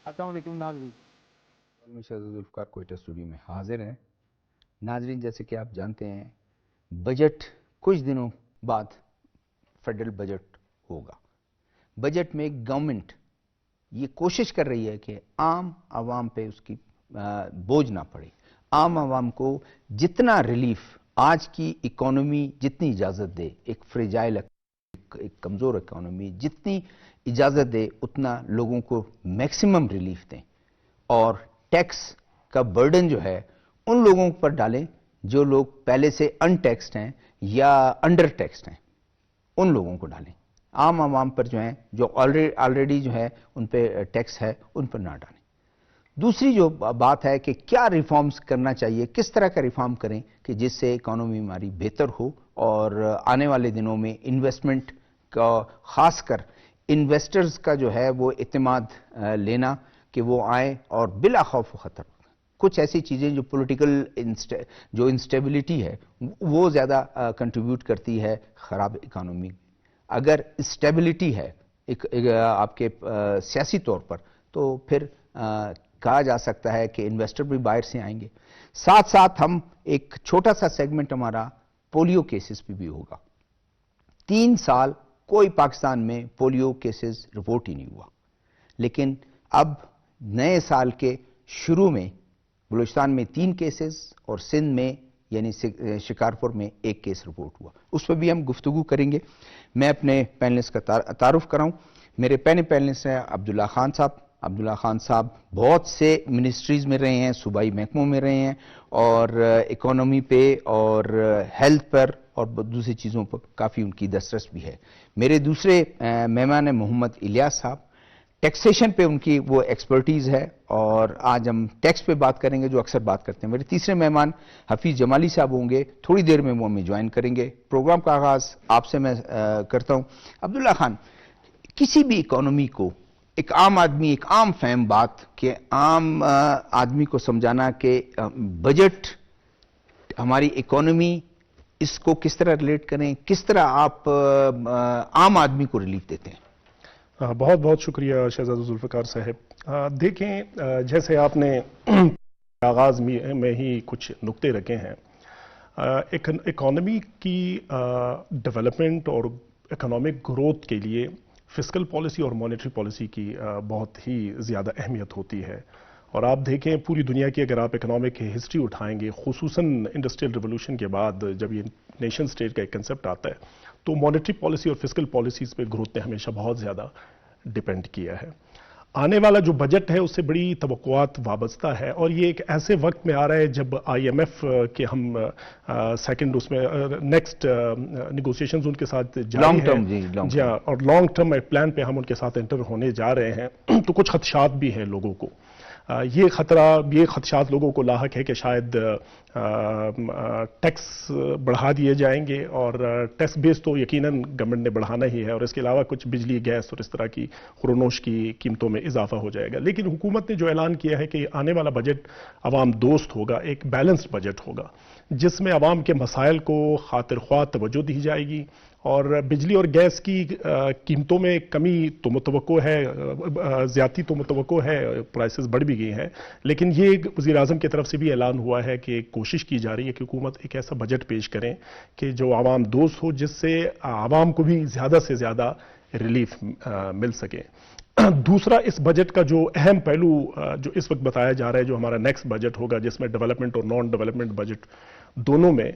السلام علیکم ناظرین، شہزاد ذوالفقار کوئٹہ اسٹوڈیو میں حاضر ہیں۔ ناظرین، جیسے کہ آپ جانتے ہیں بجٹ کچھ دنوں بعد فیڈرل بجٹ ہوگا۔ بجٹ میں گورنمنٹ یہ کوشش کر رہی ہے کہ عام عوام پہ اس کی بوجھ نہ پڑے، عام عوام کو جتنا ریلیف آج کی اکانومی جتنی اجازت دے، ایک فریجائل ایک کمزور اکانومی جتنی اجازت دے اتنا لوگوں کو میکسیمم ریلیف دیں، اور ٹیکس کا برڈن جو ہے ان لوگوں پر ڈالیں جو لوگ پہلے سے ان ٹیکسڈ ہیں یا انڈر ٹیکسڈ ہیں، ان لوگوں کو ڈالیں۔ عام عوام پر جو ہیں جو آلریڈی جو ہے ان پہ ٹیکس ہے ان پر نہ ڈالیں۔ دوسری جو بات ہے کہ کیا ریفارمز کرنا چاہیے، کس طرح کا ریفارم کریں کہ جس سے اکانومی ہماری بہتر ہو اور آنے والے دنوں میں انویسٹمنٹ کا، خاص کر انویسٹرز کا جو ہے وہ اعتماد لینا کہ وہ آئیں اور بلا خوف و خطر۔ کچھ ایسی چیزیں جو پولیٹیکل جو انسٹیبلٹی ہے وہ زیادہ کنٹریبیوٹ کرتی ہے خراب اکانومی۔ اگر اسٹیبلٹی ہے آپ کے سیاسی طور پر تو پھر کہا جا سکتا ہے کہ انویسٹر بھی باہر سے آئیں گے۔ ساتھ ساتھ ہم ایک چھوٹا سا سیگمنٹ ہمارا پولیو کیسز پہ بھی ہوگا۔ 3 سال کوئی پاکستان میں پولیو کیسز رپورٹ ہی نہیں ہوا، لیکن اب نئے سال کے شروع میں بلوچستان میں 3 کیسز اور سندھ میں یعنی شکارپور میں 1 کیس رپورٹ ہوا، اس پہ بھی ہم گفتگو کریں گے۔ میں اپنے پینلسٹ کا تعارف کراؤں۔ میرے پہلے پینلسٹ ہیں عبداللہ خان صاحب۔ عبداللہ خان صاحب بہت سے منسٹریز میں رہے ہیں، صوبائی محکموں میں رہے ہیں، اور اکانومی پہ اور ہیلتھ پر اور دوسری چیزوں پر کافی ان کی دسترس بھی ہے۔ میرے دوسرے مہمان ہیں محمد الیاس صاحب۔ ٹیکسیشن پہ ان کی وہ ایکسپرٹیز ہے اور آج ہم ٹیکس پہ بات کریں گے جو اکثر بات کرتے ہیں۔ میرے تیسرے مہمان حفیظ جمالی صاحب ہوں گے، تھوڑی دیر میں وہ ہمیں جوائن کریں گے۔ پروگرام کا آغاز آپ سے میں کرتا ہوں۔ عبداللہ خان، کسی بھی اکانومی کو ایک عام آدمی، ایک عام فہم بات کہ عام آدمی کو سمجھانا کہ بجٹ ہماری اکانومی اس کو کس طرح ریلیٹ کریں، کس طرح آپ عام آدمی کو ریلیف دیتے ہیں؟ بہت بہت شکریہ شہزاد ذوالفقار صاحب۔ دیکھیں، جیسے آپ نے آغاز میں ہی کچھ نکتے رکھے ہیں، اکانومی کی ڈیولپمنٹ اور اکنامک گروتھ کے لیے فسکل پالیسی اور مانیٹری پالیسی کی بہت ہی زیادہ اہمیت ہوتی ہے۔ اور آپ دیکھیں پوری دنیا کی اگر آپ اکنامک ہسٹری اٹھائیں گے، خصوصاً انڈسٹریل ریولوشن کے بعد جب یہ نیشن سٹیٹ کا ایک کنسپٹ آتا ہے تو مانیٹری پالیسی اور فسکل پالیسیز پہ گروتھ نے ہمیشہ بہت زیادہ ڈیپینڈ کیا ہے۔ آنے والا جو بجٹ ہے اس سے بڑی توقعات وابستہ ہے، اور یہ ایک ایسے وقت میں آ رہا ہے جب آئی ایم ایف کے ہم سیکنڈ اس میں نیکسٹ نیگوسیشنز ان کے ساتھ جاری ہیں، جی ہاں، اور لانگ ٹرم پلان پہ ہم ان کے ساتھ انٹر ہونے جا رہے ہیں تو کچھ خدشات بھی ہیں لوگوں کو۔ یہ خدشات لوگوں کو لاحق ہے کہ شاید ٹیکس بڑھا دیے جائیں گے، اور ٹیکس بیس تو یقیناً گورنمنٹ نے بڑھانا ہی ہے، اور اس کے علاوہ کچھ بجلی، گیس اور اس طرح کی خورونوش کی قیمتوں میں اضافہ ہو جائے گا۔ لیکن حکومت نے جو اعلان کیا ہے کہ آنے والا بجٹ عوام دوست ہوگا، ایک بیلنسڈ بجٹ ہوگا جس میں عوام کے مسائل کو خاطر خواہ توجہ دی جائے گی، اور بجلی اور گیس کی قیمتوں میں کمی تو متوقع ہے، زیادتی تو متوقع ہے، پرائسز بڑھ بھی گئی ہیں، لیکن یہ وزیر اعظم کی طرف سے بھی اعلان ہوا ہے کہ کوشش کی جا رہی ہے کہ حکومت ایک ایسا بجٹ پیش کریں کہ جو عوام دوست ہو، جس سے عوام کو بھی زیادہ سے زیادہ ریلیف مل سکے۔ دوسرا، اس بجٹ کا جو اہم پہلو جو اس وقت بتایا جا رہا ہے، جو ہمارا نیکسٹ بجٹ ہوگا جس میں ڈیولپمنٹ اور نان ڈیولپمنٹ بجٹ دونوں میں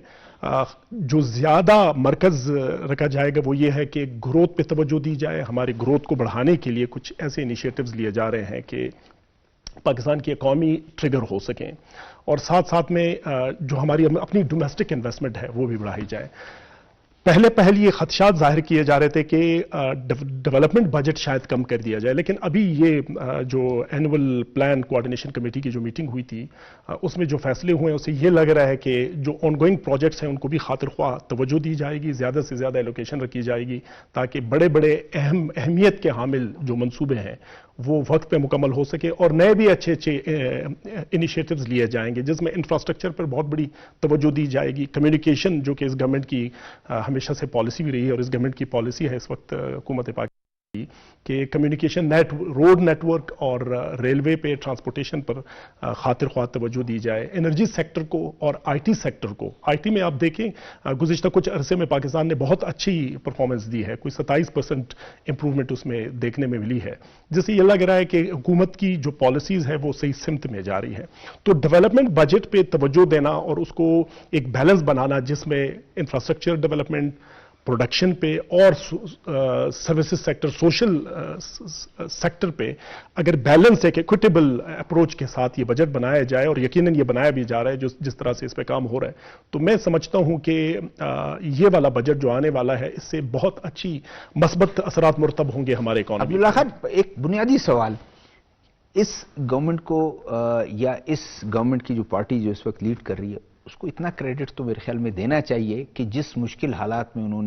جو زیادہ مرکز رکھا جائے گا وہ یہ ہے کہ گروتھ پہ توجہ دی جائے۔ ہماری گروتھ کو بڑھانے کے لیے کچھ ایسے انیشیٹوز لیے جا رہے ہیں کہ پاکستان کی اکانومی ٹریگر ہو سکیں، اور ساتھ ساتھ میں جو ہماری اپنی ڈومیسٹک انویسٹمنٹ ہے وہ بھی بڑھائی جائے۔ پہلے یہ خدشات ظاہر کیے جا رہے تھے کہ ڈیولپمنٹ بجٹ شاید کم کر دیا جائے، لیکن ابھی یہ جو اینول پلان کوآرڈینیشن کمیٹی کی جو میٹنگ ہوئی تھی اس میں جو فیصلے ہوئے ہیں اس سے یہ لگ رہا ہے کہ جو آن گوئنگ پروجیکٹس ہیں ان کو بھی خاطر خواہ توجہ دی جائے گی، زیادہ سے زیادہ ایلوکیشن رکھی جائے گی تاکہ بڑے اہمیت کے حامل جو منصوبے ہیں وہ وقت پہ مکمل ہو سکے، اور نئے بھی اچھے انیشیٹوز لیے جائیں گے جس میں انفراسٹرکچر پر بہت بڑی توجہ دی جائے گی۔ کمیونیکیشن جو کہ اس گورنمنٹ کی ہمیشہ سے پالیسی بھی رہی ہے اور اس گورنمنٹ کی پالیسی ہے اس وقت حکومت پاکستان کہ کمیونیکیشن نیٹ روڈ نیٹورک اور ریلوے پہ ٹرانسپورٹیشن پر خاطر خواہ توجہ دی جائے، انرجی سیکٹر کو اور آئی ٹی سیکٹر کو. آئی ٹی میں آپ دیکھیں گزشتہ کچھ عرصے میں پاکستان نے بہت اچھی پرفارمنس دی ہے، کوئی 27% امپروومنٹ اس میں دیکھنے میں ملی ہے، جس سے یہ لگ رہا ہے کہ حکومت کی جو پالیسیز ہے وہ صحیح سمت میں جا رہی ہے. تو ڈیولپمنٹ بجٹ پہ توجہ دینا اور اس کو ایک بیلنس بنانا جس میں انفراسٹرکچر ڈیولپمنٹ، پروڈکشن پہ اور سروسز سیکٹر، سوشل سیکٹر پہ اگر بیلنس ایک ایکویٹیبل اپروچ کے ساتھ یہ بجٹ بنایا جائے، اور یقیناً یہ بنایا بھی جا رہا ہے جس طرح سے اس پہ کام ہو رہا ہے، تو میں سمجھتا ہوں کہ یہ والا بجٹ جو آنے والا ہے اس سے بہت اچھی مثبت اثرات مرتب ہوں گے ہمارے اکانومی. عبداللہ خان، ایک بنیادی سوال، اس گورنمنٹ کو یا اس گورنمنٹ کی جو پارٹی جو اس وقت لیڈ کر رہی ہے اس کو اتنا کریڈٹ تو میرے خیال میں دینا چاہیے کہ جس مشکل حالات میں انہوں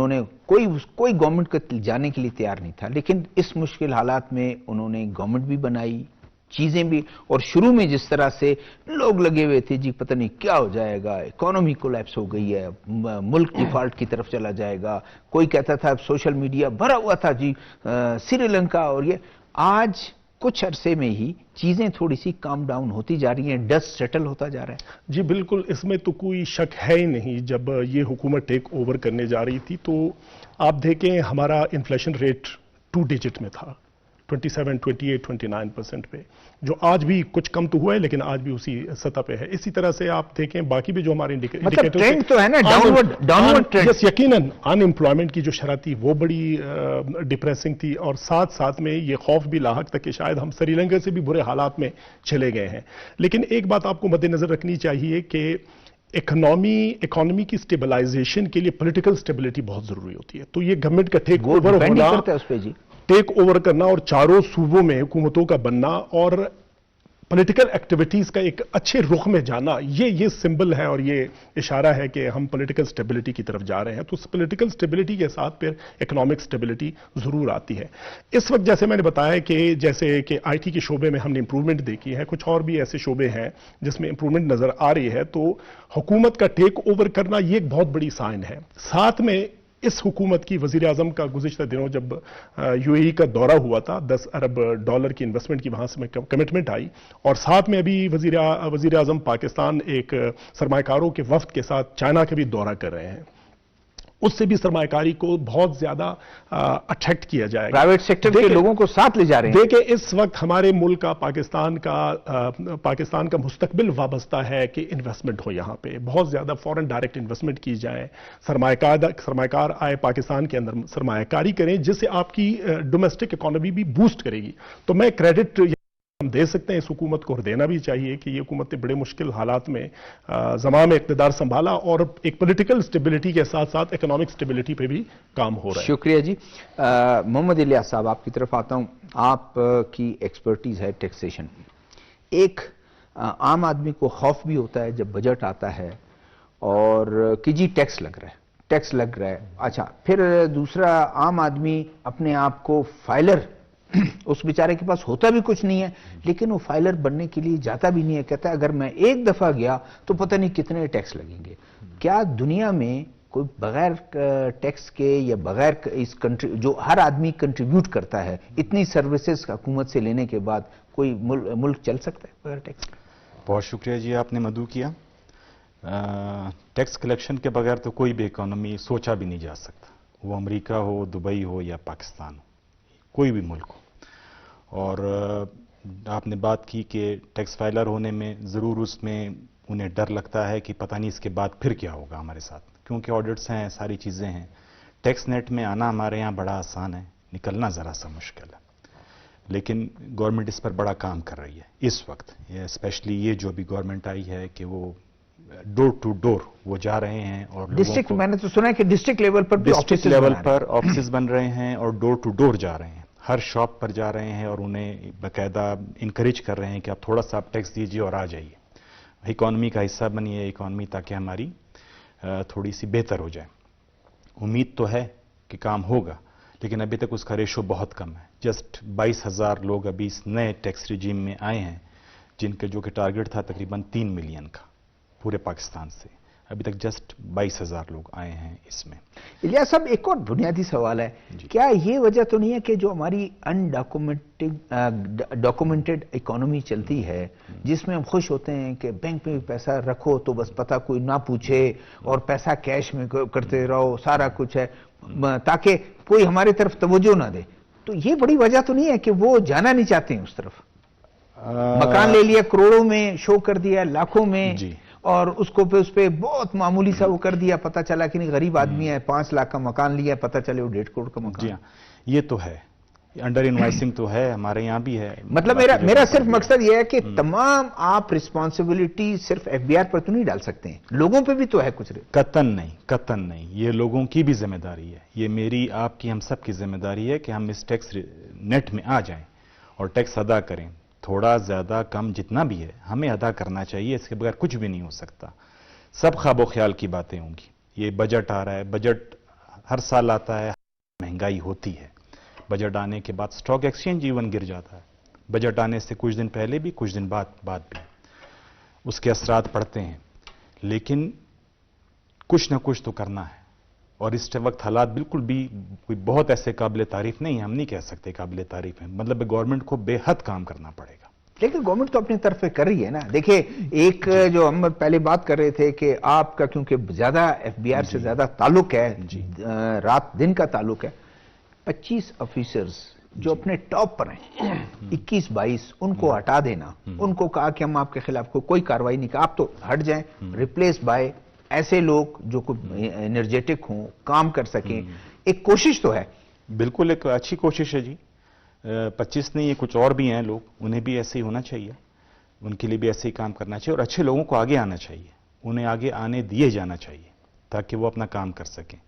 نے کوئی گورنمنٹ کا جانے کے لیے تیار نہیں تھا، لیکن اس مشکل حالات میں انہوں نے گورنمنٹ بھی بنائی، چیزیں بھی، اور شروع میں جس طرح سے لوگ لگے ہوئے تھے جی پتہ نہیں کیا ہو جائے گا، اکانومی کولیپس ہو گئی ہے، ملک ڈیفالٹ کی طرف چلا جائے گا، کوئی کہتا تھا سوشل میڈیا بھرا ہوا تھا جی سری لنکا، اور یہ آج کچھ عرصے میں ہی چیزیں تھوڑی سی کام ڈاؤن ہوتی جا رہی ہیں، ڈسٹ سیٹل ہوتا جا رہا ہے. جی بالکل، اس میں تو کوئی شک ہے ہی نہیں. جب یہ حکومت ٹیک اوور کرنے جا رہی تھی تو آپ دیکھیں ہمارا انفلیشن ریٹ 2 ڈیجٹ میں تھا، 27، 28، 29% پہ، جو آج بھی کچھ کم تو ہوا ہے لیکن آج بھی اسی سطح پہ ہے. اسی طرح سے آپ دیکھیں باقی بھی جو ہمارے مطلب ٹرینڈ تو ہے نا ڈاؤنورڈ ٹرینڈ. یس، یقیناً ان امپلائمنٹ کی جو شرح تھی وہ بڑی ڈپریسنگ تھی، اور ساتھ ساتھ میں یہ خوف بھی لاحق تک کہ شاید ہم سری لنکا سے بھی برے حالات میں چلے گئے ہیں. لیکن ایک بات آپ کو مد نظر رکھنی چاہیے کہ اکانومی کی سٹیبلائزیشن کے لیے پولیٹیکل سٹیبلٹی بہت ضروری ہوتی ہے. تو یہ گورنمنٹ کا ٹیک اوور ہونا، اس پہ جی ٹیک اوور کرنا اور چاروں صوبوں میں حکومتوں کا بننا اور پولیٹیکل ایکٹیویٹیز کا ایک اچھے رخ میں جانا، یہ سمبل ہے اور یہ اشارہ ہے کہ ہم پولیٹیکل سٹیبلٹی کی طرف جا رہے ہیں. تو پولیٹیکل سٹیبلٹی کے ساتھ پھر اکنامک سٹیبلٹی ضرور آتی ہے. اس وقت جیسے میں نے بتایا کہ جیسے کہ آئی ٹی کے شعبے میں ہم نے امپروومنٹ دیکھی ہے، کچھ اور بھی ایسے شعبے ہیں جس میں امپروومنٹ نظر آ رہی ہے. تو حکومت کا ٹیک اوور کرنا یہ ایک بہت بڑی سائن ہے. ساتھ میں اس حکومت کی وزیر اعظم کا گزشتہ دنوں جب یو اے ای کا دورہ ہوا تھا، $10 ارب کی انویسٹمنٹ کی وہاں سے کمٹمنٹ آئی، اور ساتھ میں ابھی وزیر اعظم پاکستان ایک سرمایہ کاروں کے وفد کے ساتھ چائنا کا بھی دورہ کر رہے ہیں. اس سے بھی سرمایہ کاری کو بہت زیادہ اٹریکٹ کیا جائے گا. پرائیویٹ سیکٹر کے لوگوں کو ساتھ لے جا رہے ہیں. دیکھیں اس وقت ہمارے ملک کا پاکستان کا مستقبل وابستہ ہے کہ انویسٹمنٹ ہو. یہاں پہ بہت زیادہ فورن ڈائریکٹ انویسٹمنٹ کی جائے، سرمایہ کار آئے پاکستان کے اندر سرمایہ کاری کریں، جس سے آپ کی ڈومیسٹک اکانومی بھی بوسٹ کرے گی. تو میں کریڈٹ ہم دے سکتے ہیں اس حکومت کو، اور دینا بھی چاہیے کہ یہ حکومت نے بڑے مشکل حالات میں زمام اقتدار سنبھالا اور ایک پولیٹیکل سٹیبلٹی کے ساتھ ساتھ اکنامک سٹیبلٹی پہ بھی کام ہو رہا ہے. شکریہ جی. محمد الیاس صاحب، آپ کی طرف آتا ہوں. آپ کی ایکسپرٹیز ہے ٹیکسیشن. ایک عام آدمی کو خوف بھی ہوتا ہے جب بجٹ آتا ہے اور کہ جی ٹیکس لگ رہا ہے. اچھا، پھر دوسرا عام آدمی اپنے آپ کو فائلر، اس بیچارے کے پاس ہوتا بھی کچھ نہیں ہے لیکن وہ فائلر بننے کے لیے جاتا بھی نہیں ہے، کہتا ہے اگر میں ایک دفعہ گیا تو پتہ نہیں کتنے ٹیکس لگیں گے. کیا دنیا میں کوئی بغیر ٹیکس کے یا بغیر اس جو ہر آدمی کنٹریبیوٹ کرتا ہے اتنی سروسز حکومت سے لینے کے بعد، کوئی ملک چل سکتا ہے بغیر ٹیکس؟ بہت شکریہ جی، آپ نے مدعو کیا. ٹیکس کلیکشن کے بغیر تو کوئی بھی اکانومی سوچا بھی نہیں جا سکتا، وہ امریکہ ہو، دبئی ہو یا پاکستان ہو، کوئی بھی ملک ہو. اور آپ نے بات کی کہ ٹیکس فائلر ہونے میں ضرور اس میں انہیں ڈر لگتا ہے کہ پتہ نہیں اس کے بعد پھر کیا ہوگا ہمارے ساتھ، کیونکہ آڈٹس ہیں، ساری چیزیں ہیں. ٹیکس نیٹ میں آنا ہمارے یہاں بڑا آسان ہے، نکلنا ذرا سا مشکل ہے. لیکن گورنمنٹ اس پر بڑا کام کر رہی ہے اس وقت. اسپیشلی یہ جو بھی گورنمنٹ آئی ہے کہ وہ ڈور ٹو ڈور وہ جا رہے ہیں، اور ڈسٹرکٹ، میں نے تو سنا ہے کہ ڈسٹرکٹ لیول پر بھی ڈسٹرکٹ لیول پر آفیسز بن رہے ہیں اور ڈور ٹو ڈور جا رہے ہیں، ہر شاپ پر جا رہے ہیں اور انہیں باقاعدہ انکریج کر رہے ہیں کہ آپ تھوڑا سا آپ ٹیکس دیجیے اور آ جائیے، اکانومی کا حصہ بنیے اکانومی، تاکہ ہماری تھوڑی سی بہتر ہو جائے. امید تو ہے کہ کام ہوگا، لیکن ابھی تک اس کا ریشو بہت کم ہے. جسٹ 22,000 لوگ ابھی اس نئے ٹیکس ریجیم میں آئے ہیں، جن کے جو کہ ٹارگٹ تھا تقریباً 3 ملین کا پورے پاکستان سے. ابھی تک جسٹ 22,000 لوگ آئے ہیں اس میں. الیاس صاحب ایک اور بنیادی سوال ہے, کیا یہ وجہ تو نہیں ہے کہ جو ہماری ڈاکومنٹڈ اکانومی چلتی ہے جس میں ہم خوش ہوتے ہیں کہ بینک میں بھی پیسہ رکھو تو بس پتہ کوئی نہ پوچھے اور پیسہ کیش میں کرتے رہو, سارا کچھ ہے تاکہ کوئی ہماری طرف توجہ نہ دے, تو یہ بڑی وجہ تو نہیں ہے کہ وہ جانا نہیں چاہتے ہیں اس طرف؟ مکان لے لیا کروڑوں میں, شو کر دیا لاکھوں میں, اور اس کو اس پہ بہت معمولی سا وہ کر دیا, پتہ چلا کہ نہیں غریب آدمی ہے, 5 لاکھ کا مکان لیا, پتہ چلے وہ 1.5 کروڑ کا مکان. جی ہاں, یہ تو ہے, انڈر انوائسنگ تو ہے, ہمارے یہاں بھی ہے. مطلب میرا صرف مقصد یہ ہے کہ تمام آپ رسپانسبلٹی صرف ایف بی آر پر تو نہیں ڈال سکتے ہیں, لوگوں پہ بھی تو ہے کچھ. قطعاً نہیں, یہ لوگوں کی بھی ذمہ داری ہے, یہ میری, آپ کی, ہم سب کی ذمہ داری ہے کہ ہم اس ٹیکس نیٹ میں آ جائیں اور ٹیکس ادا کریں. تھوڑا زیادہ کم جتنا بھی ہے ہمیں ادا کرنا چاہیے, اس کے بغیر کچھ بھی نہیں ہو سکتا. سب خواب و خیال کی باتیں ہوں گی. یہ بجٹ آ رہا ہے, بجٹ ہر سال آتا ہے, مہنگائی ہوتی ہے, بجٹ آنے کے بعد سٹاک ایکسچینج ایون گر جاتا ہے, بجٹ آنے سے کچھ دن پہلے بھی کچھ دن بعد بھی اس کے اثرات پڑتے ہیں, لیکن کچھ نہ کچھ تو کرنا ہے. اور اس وقت حالات بالکل بھی کوئی بہت ایسے قابل تعریف نہیں ہیں, ہم نہیں کہہ سکتے قابل تعریف ہیں, مطلب گورنمنٹ کو بے حد کام کرنا پڑے گا. لیکن گورنمنٹ تو اپنی طرف سے کر رہی ہے نا. دیکھیں ایک جو ہم پہلے بات کر رہے تھے کہ آپ کا کیونکہ زیادہ ایف بی آر سے زیادہ تعلق ہے, رات دن کا تعلق ہے, 25 آفیسرز جو اپنے ٹاپ پر ہیں 21-22 ان کو ہٹا دینا, ان کو کہا کہ ہم آپ کے خلاف کوئی کاروائی نہیں, کہا آپ تو ہٹ جائیں, ریپلیس بائی ایسے لوگ جو انرجیٹک ہوں, کام کر سکیں. ایک کوشش تو ہے. بالکل ایک اچھی کوشش ہے جی. 25 نہیں, یہ کچھ اور بھی ہیں لوگ, انہیں بھی ایسے ہی ہونا چاہیے, ان کے لیے بھی ایسے ہی کام کرنا چاہیے, اور اچھے لوگوں کو آگے آنا چاہیے, انہیں آگے آنے دیے جانا چاہیے تاکہ وہ اپنا کام کر سکیں.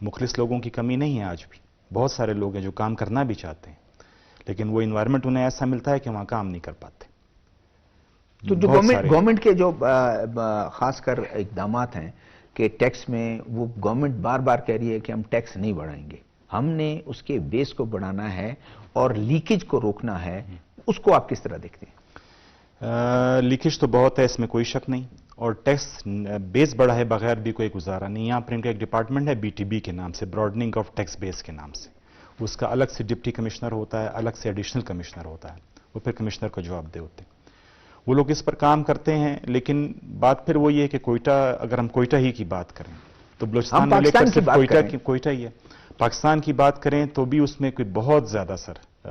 مخلص لوگوں کی کمی نہیں ہے آج بھی, بہت سارے لوگ ہیں جو کام کرنا بھی چاہتے ہیں, لیکن وہ انوائرمنٹ انہیں ایسا ملتا ہے کہ وہاں کام نہیں کر پاتے. تو جو گورنمنٹ کے جو خاص کر اقدامات ہیں کہ ٹیکس میں, وہ گورنمنٹ بار بار کہہ رہی ہے کہ ہم ٹیکس نہیں بڑھائیں گے, ہم نے اس کے بیس کو بڑھانا ہے اور لیکیج کو روکنا ہے, اس کو آپ کس طرح دیکھتے ہیں؟ لیکیج تو بہت ہے, اس میں کوئی شک نہیں, اور ٹیکس بیس بڑھائے بغیر بھی کوئی گزارا نہیں. یہاں پر ان کا ایک ڈپارٹمنٹ ہے BTB کے نام سے, براڈننگ آف ٹیکس بیس کے نام سے, اس کا الگ سے ڈپٹی کمشنر ہوتا ہے, الگ سے ایڈیشنل کمشنر ہوتا ہے, وہ پھر کمشنر کو جواب دے ہوتے ہیں. وہ لوگ اس پر کام کرتے ہیں, لیکن بات پھر وہ یہ کہ کوئٹہ, اگر ہم کوئٹہ ہی کی بات کریں تو بلوچستان میں لے کر صرف کوئٹہ ہی ہے. پاکستان کی بات کریں تو بھی اس میں کوئی بہت زیادہ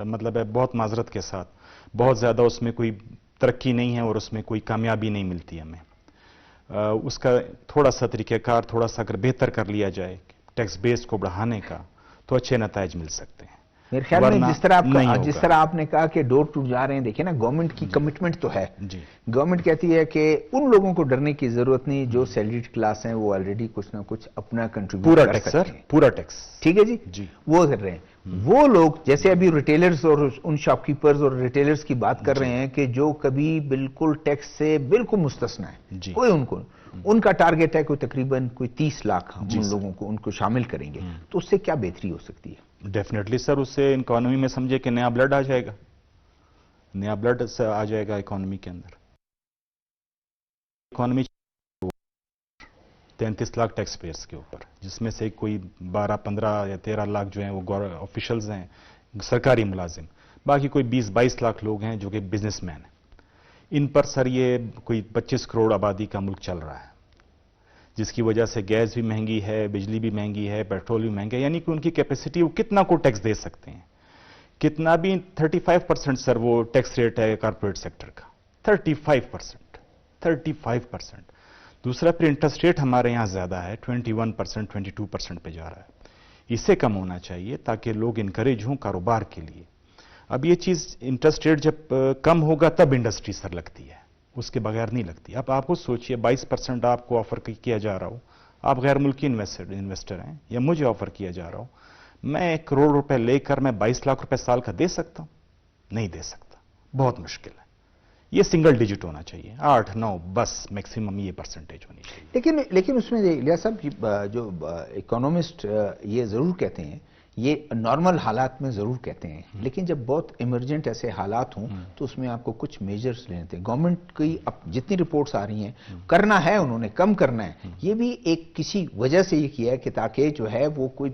مطلب ہے, بہت معذرت کے ساتھ, بہت زیادہ اس میں کوئی ترقی نہیں ہے, اور اس میں کوئی کامیابی نہیں ملتی ہمیں. اس کا تھوڑا سا طریقہ کار تھوڑا سا اگر بہتر کر لیا جائے ٹیکس بیس کو بڑھانے کا, تو اچھے نتائج مل سکتے ہیں. میرے خیال میں جس طرح آپ نے کہا کہ ڈور ٹو جا رہے ہیں, دیکھیں نا گورنمنٹ کی کمٹمنٹ تو ہے. گورنمنٹ کہتی ہے کہ ان لوگوں کو ڈرنے کی ضرورت نہیں جو سیلریڈ کلاس ہیں, وہ آلریڈی کچھ نہ کچھ اپنا کنٹریبیوٹ کر سکتے ہیں. پورا ٹیکس ٹھیک ہے جی, وہ کر رہے ہیں. وہ لوگ جیسے ابھی ریٹیلرز اور ان شاپ کیپرز اور ریٹیلرز کی بات کر رہے ہیں کہ جو کبھی بالکل ٹیکس سے بالکل مستثنا ہے, کوئی ان کا ٹارگیٹ ہے کوئی تقریباً 30 لاکھ ان لوگوں کو, ان کو شامل کریں گے, تو اس سے کیا بہتری ہو سکتی ہے؟ ڈیفینیٹلی سر, اس سے اکانومی میں سمجھے کہ نیا بلڈ آ جائے گا, نیا بلڈ آ جائے گا اکانومی کے اندر. اکانومی 33 لاکھ ٹیکس پیئرز کے اوپر, جس میں سے کوئی 12, 15 یا 13 لاکھ جو ہیں وہ آفیشلز ہیں, سرکاری ملازم, باقی کوئی 20, 22 لاکھ لوگ ہیں جو کہ بزنس مین ہیں. ان پر سر یہ کوئی 25 کروڑ آبادی کا ملک چل رہا ہے, جس کی وجہ سے گیس بھی مہنگی ہے, بجلی بھی مہنگی ہے, پیٹرول بھی مہنگا ہے. یعنی کہ ان کی کیپیسٹی, وہ کتنا کو ٹیکس دے سکتے ہیں, کتنا بھی. 35% سر وہ ٹیکس ریٹ ہے کارپوریٹ سیکٹر کا, 35%. دوسرا پھر انٹرسٹ ریٹ ہمارے یہاں زیادہ ہے, 21%, 22% پہ جا رہا ہے. اسے کم ہونا چاہیے تاکہ لوگ انکریج ہوں کاروبار کے لیے. اب یہ چیز انٹرسٹ ریٹ جب کم ہوگا تب انڈسٹری سر لگتی ہے, اس کے بغیر نہیں لگتی. اب آپ کو سوچئے 22% آپ کو آفر کیا جا رہا ہو, آپ غیر ملکی انویسٹر ہیں, یا مجھے آفر کیا جا رہا ہو, میں 1 کروڑ روپے لے کر میں 22 لاکھ روپے سال کا دے سکتا ہوں؟ نہیں دے سکتا, بہت مشکل ہے. یہ سنگل ڈیجٹ ہونا چاہیے, 8, 9 بس میکسیمم یہ پرسنٹیج ہونی چاہیے. لیکن اس میں الیاس صاحب جو اکانومسٹ یہ ضرور کہتے ہیں یہ نارمل حالات میں ضرور کہتے ہیں، لیکن جب بہت ایمرجنٹ ایسے حالات ہوں تو اس میں آپ کو کچھ میجرز لینے تھے. گورنمنٹ کی اب جتنی رپورٹس آ رہی ہیں کرنا ہے، انہوں نے کم کرنا ہے. یہ بھی ایک کسی وجہ سے یہ کیا ہے کہ تاکہ جو ہے وہ کوئی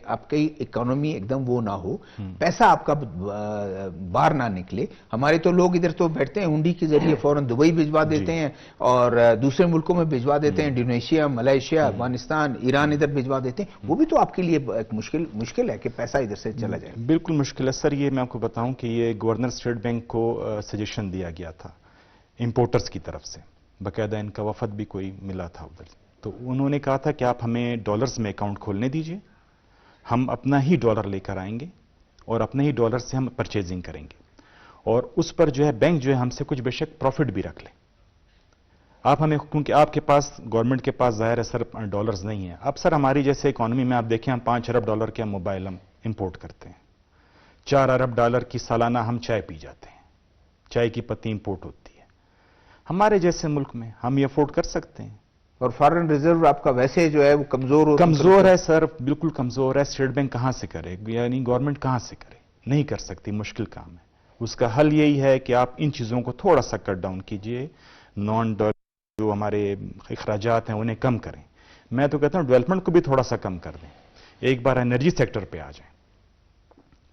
آپ کی اکانومی ایک دم وہ نہ ہو، پیسہ آپ کا باہر نہ نکلے. ہمارے تو لوگ ادھر تو بیٹھتے ہیں ہنڈی کے ذریعے فوراً دبئی بھجوا دیتے ہیں اور دوسرے ملکوں میں بھجوا دیتے ہیں، انڈونیشیا، ملائیشیا، افغانستان، ایران ادھر بھجوا دیتے ہیں. وہ بھی تو آپ کے لیے ایک مشکل ہے کہ پیسہ ادھر سے چلا جائے. بالکل مشکل ہے سر. یہ میں آپ کو بتاؤں کہ یہ گورنر اسٹیٹ بینک کو سجیشن دیا گیا تھا امپورٹرز کی طرف سے، باقاعدہ ان کا وفد بھی کوئی ملا تھا ادھر. تو انہوں نے کہا تھا کہ آپ ہمیں ڈالرز میں اکاؤنٹ کھولنے دیجئے، ہم اپنا ہی ڈالر لے کر آئیں گے اور اپنے ہی ڈالر سے ہم پرچیزنگ کریں گے، اور اس پر جو ہے بینک جو ہے ہم سے کچھ بے شک پروفٹ بھی رکھ لیں. آپ ہمیں، کیونکہ آپ کے پاس، گورنمنٹ کے پاس ظاہر ہے سر ڈالرز نہیں ہیں. اب سر ہماری جیسے اکانومی میں آپ دیکھیں، ہم 5 ارب ڈالر کے موبائل ہم امپورٹ کرتے ہیں، 4 ارب ڈالر کی سالانہ ہم چائے پی جاتے ہیں، چائے کی پتی امپورٹ ہوتی ہے. ہمارے جیسے ملک میں ہم یہ افورڈ کر سکتے ہیں. اور فارن ریزرو آپ کا ویسے جو ہے وہ کمزور ہے سر، بالکل کمزور ہے. اسٹیٹ بینک کہاں سے کرے، یعنی گورنمنٹ کہاں سے کرے؟ نہیں کر سکتی، مشکل کام ہے. اس کا حل یہی ہے کہ آپ ان چیزوں کو تھوڑا سا کٹ ڈاؤن کیجئے، نان ڈالر جو ہمارے اخراجات ہیں انہیں کم کریں. میں تو کہتا ہوں ڈیولپمنٹ کو بھی تھوڑا سا کم کر دیں. ایک بار انرجی سیکٹر پہ آ جائیں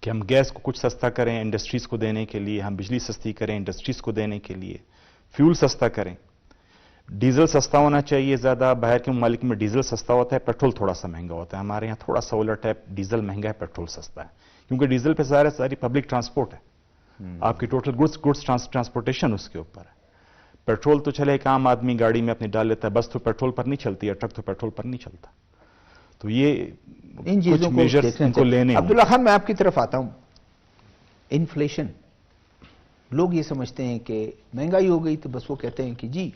کہ ہم گیس کو کچھ سستا کریں انڈسٹریز کو دینے کے لیے، ہم بجلی سستی کریں انڈسٹریز کو دینے کے لیے، فیول سستا کریں. ڈیزل سستا ہونا چاہیے زیادہ. باہر کے ممالک میں ڈیزل سستا ہوتا ہے، پیٹرول تھوڑا سا مہنگا ہوتا ہے. ہمارے یہاں تھوڑا سا الٹ ہے، ڈیزل مہنگا ہے، پیٹرول سستا ہے. کیونکہ ڈیزل پہ ساری پبلک ٹرانسپورٹ ہے، آپ کی ٹوٹل گڈس ٹرانسپورٹیشن اس کے اوپر ہے. پیٹرول تو چلے ایک عام آدمی گاڑی میں اپنی ڈال لیتا ہے، بس تو پیٹرول پر نہیں چلتی ہے، ٹرک تو پیٹرول پر نہیں چلتا. تو یہ ان چیزوں کو لینے. عبداللہ خان میں آپ کی طرف آتا ہوں. انفلیشن، لوگ یہ سمجھتے ہیں کہ مہنگائی ہو گئی تو بس وہ کہتے ہیں کہ جی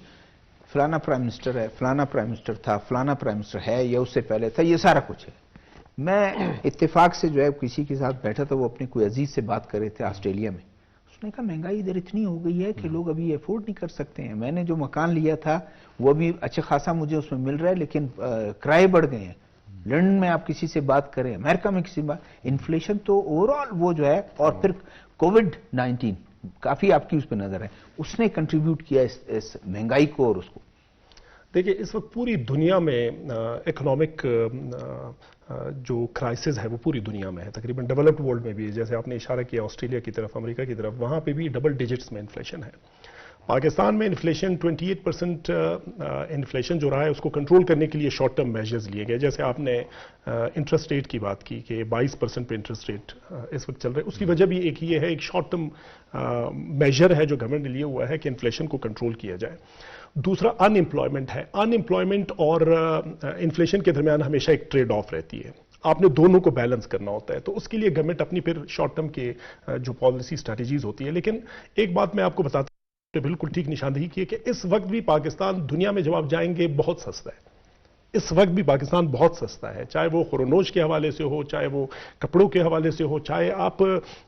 فلانا پرائم منسٹر ہے، فلانا پرائم منسٹر تھا، فلانا پرائم منسٹر ہے یا اس سے پہلے تھا، یہ سارا کچھ ہے. میں اتفاق سے جو ہے کسی کے ساتھ بیٹھا تھا، وہ اپنے کوئی عزیز سے بات کر رہے تھے آسٹریلیا میں. اس نے کہا مہنگائی ادھر اتنی ہو گئی ہے کہ لوگ ابھی افورڈ نہیں کر سکتے ہیں. میں نے جو مکان لیا تھا وہ بھی اچھا خاصا مجھے اس میں مل رہا ہے، لیکن کرائے بڑھ گئے ہیں. لندن میں آپ کسی سے بات کریں، امریکہ میں کسی سے بات، انفلیشن تو اوور آل وہ جو ہے. اور پھر کووڈ-19 کافی آپ کی اس پہ نظر ہے، اس نے کنٹریبیوٹ کیا اس مہنگائی کو اور اس کو. دیکھیے اس وقت پوری دنیا میں اکنامک جو کرائسس ہے وہ پوری دنیا میں ہے، تقریباً ڈیولپڈ ورلڈ میں بھی، جیسے آپ نے اشارہ کیا آسٹریلیا کی طرف، امریکہ کی طرف، وہاں پہ بھی ڈبل ڈیجٹس میں انفلیشن ہے. پاکستان میں انفلیشن 28% انفلیشن جو رہا ہے اس کو کنٹرول کرنے کے لیے شارٹ ٹرم میجرز لیے گئے. جیسے آپ نے انٹرسٹ ریٹ کی بات کی کہ 22% پہ انٹرسٹ ریٹ اس وقت چل رہا ہے. اس کی وجہ بھی ایک یہ ہے، ایک شارٹ ٹرم میجر ہے جو گورنمنٹ نے لیا ہوا ہے کہ انفلیشن کو کنٹرول کیا جائے. دوسرا ان امپلائمنٹ ہے. ان امپلائمنٹ اور انفلیشن کے درمیان ہمیشہ ایک ٹریڈ آف رہتی ہے، آپ نے دونوں کو بیلنس کرنا ہوتا ہے. تو اس کے لیے گورنمنٹ اپنی پھر شارٹ ٹرم کے جو پالیسی اسٹریٹجیز ہوتی ہے. لیکن ایک بات میں آپ کو بتاتا ہوں، بالکل ٹھیک نشاندہی کی ہے کہ اس وقت بھی پاکستان دنیا میں جب آپ جائیں گے بہت سستا ہے. اس وقت بھی پاکستان بہت سستا ہے، چاہے وہ خورونوش کے حوالے سے ہو، چاہے وہ کپڑوں کے حوالے سے ہو، چاہے آپ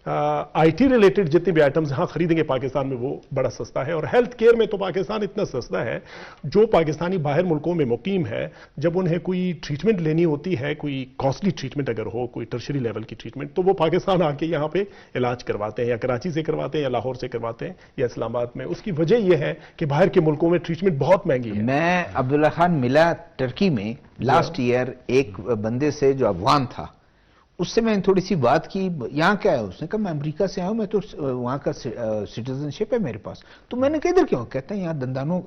آئی ٹی ریلیٹڈ جتنے بھی آئٹمز یہاں خریدیں گے پاکستان میں وہ بڑا سستا ہے. اور ہیلتھ کیئر میں تو پاکستان اتنا سستا ہے، جو پاکستانی باہر ملکوں میں مقیم ہے جب انہیں کوئی ٹریٹمنٹ لینی ہوتی ہے، کوئی کاسٹلی ٹریٹمنٹ اگر ہو، کوئی ٹرشری لیول کی ٹریٹمنٹ، تو وہ پاکستان آ کے یہاں پہ علاج کرواتے ہیں، یا کراچی سے کرواتے ہیں، یا لاہور سے کرواتے ہیں، یا اسلام آباد میں. اس کی وجہ یہ ہے کہ باہر کے ملکوں میں ٹریٹمنٹ بہت مہنگی ہے. میں عبداللہ خان ملا ٹرکی میں لاسٹ ایئر ایک بندے سے جو افغان تھا، اس سے میں نے تھوڑی سی بات کی. یہاں کیا ہے؟ اس نے کہا میں امریکہ سے آیا ہوں، میں تو وہاں کا سٹیزن شپ ہے میرے پاس. تو میں نے کہا ادھر کیوں؟ کہتے ہیں یہاں دندانوں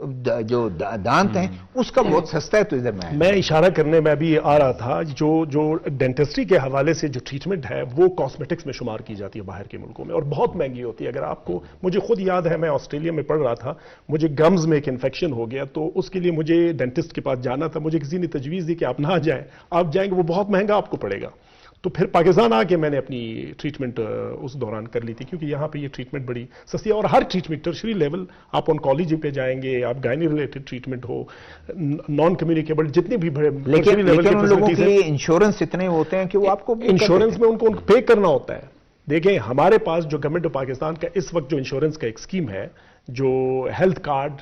جو دانت ہیں اس کا بہت سستا ہے، تو ادھر میں اشارہ کرنے میں بھی آ رہا تھا. جو ڈینٹسٹری کے حوالے سے جو ٹریٹمنٹ ہے وہ کاسمیٹکس میں شمار کی جاتی ہے باہر کے ملکوں میں، اور بہت مہنگی ہوتی ہے. اگر آپ کو، مجھے خود یاد ہے میں آسٹریلیا میں پڑھ رہا تھا، مجھے گمز میں ایک انفیکشن ہو گیا، تو اس کے لیے مجھے ڈینٹسٹ کے پاس جانا تھا. مجھے کسی نے تجویز دی کہ آپ نہ جائیں، آپ جائیں گے وہ بہت مہنگا آپ کو پڑے گا. تو پھر پاکستان آ کے میں نے اپنی ٹریٹمنٹ اس دوران کر لی تھی، کیونکہ یہاں پہ یہ ٹریٹمنٹ بڑی سستی ہے. اور ہر ٹریٹمنٹ ٹرشری لیول، آپ آنکالوجی پہ جائیں گے، آپ گائنی ریلیٹڈ ٹریٹمنٹ ہو، نان کمیونیکیبل جتنے بھی بڑے لیکن ان لوگوں کے لیے انشورنس اتنے ہوتے ہیں کہ وہ آپ کو انشورنس میں ان کو پے کرنا ہوتا ہے. دیکھیں ہمارے پاس جو گورنمنٹ آف پاکستان کا اس وقت جو انشورنس کا ایک اسکیم ہے، جو ہیلتھ کارڈ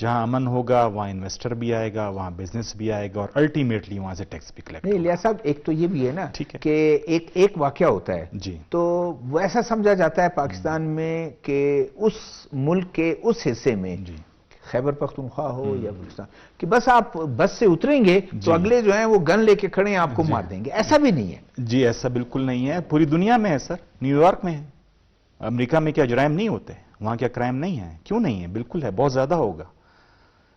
جہاں امن ہوگا وہاں انویسٹر بھی آئے گا, وہاں بزنس بھی آئے گا, اور الٹیمیٹلی وہاں سے ٹیکس بھی کلیکٹ. نہیں لیاس صاحب, ایک تو یہ بھی ہے نا ٹھیک ہے. کہ ایک واقعہ ہوتا ہے جی. تو وہ ایسا سمجھا جاتا ہے پاکستان میں کہ اس ملک کے اس حصے میں جی. خیبر پختونخوا ہو یا بلوچستان کہ بس آپ بس سے اتریں گے تو اگلے جو ہیں وہ گن لے کے کھڑے ہیں, آپ کو مار دیں گے. ایسا بھی نہیں ہے. جی ایسا بالکل نہیں ہے. پوری دنیا میں ہے سر. نیو یارک میں ہے. امریکہ میں کیا جرائم نہیں ہوتے؟ وہاں کیا کرائم نہیں ہے؟ کیوں نہیں ہے؟ بالکل ہے, بہت زیادہ ہوگا.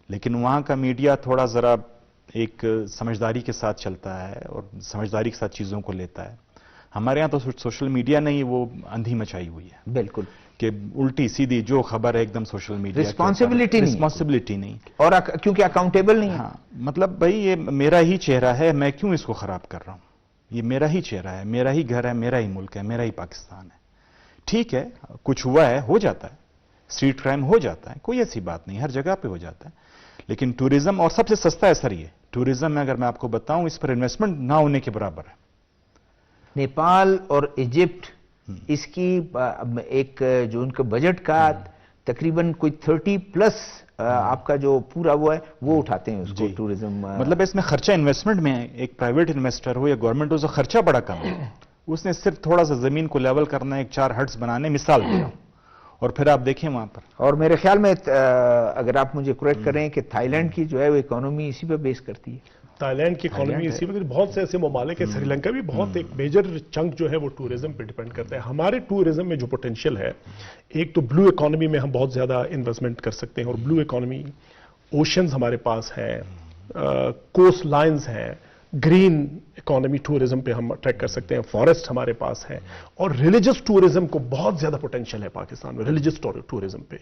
لیکن وہاں کا میڈیا تھوڑا ذرا ایک سمجھداری کے ساتھ چلتا ہے اور سمجھداری کے ساتھ چیزوں کو لیتا ہے. ہمارے یہاں تو سوشل میڈیا نے ہی وہ اندھی مچائی ہوئی ہے بالکل کہ الٹی سیدھی جو خبر ہے ایک دم سوشل میڈیا. رسپانسبلٹی نہیں, اور کیونکہ اکاؤنٹیبل نہیں ہے. ہاں, مطلب بھائی یہ میرا ہی چہرہ ہے, میں کیوں اس کو خراب کر رہا ہوں؟ یہ میرا ہی چہرہ ہے, میرا ہی گھر ہے, میرا ہی ملک ہے, میرا ہی پاکستان ہے. ٹھیک ہے, کچھ ہوا ہے, ہو جاتا ہے, اسٹریٹ کرائم ہو جاتا ہے, کوئی ایسی بات نہیں, ہر جگہ پہ ہو جاتا ہے. لیکن ٹورزم, اور سب سے سستا ہے سر یہ ٹورزم میں, اگر میں آپ کو بتاؤں اس پر انویسٹمنٹ نہ ہونے کے برابر ہے. نیپال اور ایجپٹ اس کی ایک جو ان کا بجٹ کا تقریباً کوئی 30+ آپ کا جو پورا وہ ہے وہ اٹھاتے ہیں اس کو ٹورزم. مطلب اس میں خرچہ انویسٹمنٹ میں ہے, ایک پرائیویٹ انویسٹر ہو یا گورنمنٹ ہو, اس کا خرچہ بڑا کم ہے. اس نے صرف تھوڑا سا زمین کو لیول کرنا ہے, ایک 4 ہٹس بنانے, مثال دے رہا ہوں, اور پھر آپ دیکھیں وہاں پر. اور میرے خیال میں اگر آپ مجھے کریکٹ کریں کہ تھائی لینڈ کی جو ہے وہ اکانومی اسی پہ بیس کرتی ہے. تھائی لینڈ کی اکانومی اسی وقت بہت سے ایسے ممالک ہے, سری لنکا بھی بہت ایک میجر چنک جو ہے وہ ٹورزم پہ ڈیپینڈ کرتا ہے. ہمارے ٹورزم میں جو پوٹینشیل ہے, ایک تو بلو اکانومی میں ہم بہت زیادہ انویسٹمنٹ کر سکتے ہیں, اور بلو اکانومی اوشنز ہمارے پاس ہے, کوسٹ لائنز ہیں, گرین اکانومی ٹورزم پہ ہم اٹریکٹ کر سکتے ہیں, فارسٹ ہمارے پاس ہے, اور ریلیجس ٹورزم کو بہت زیادہ پوٹینشیل ہے پاکستان میں, ریلیجس ٹورزم پہ.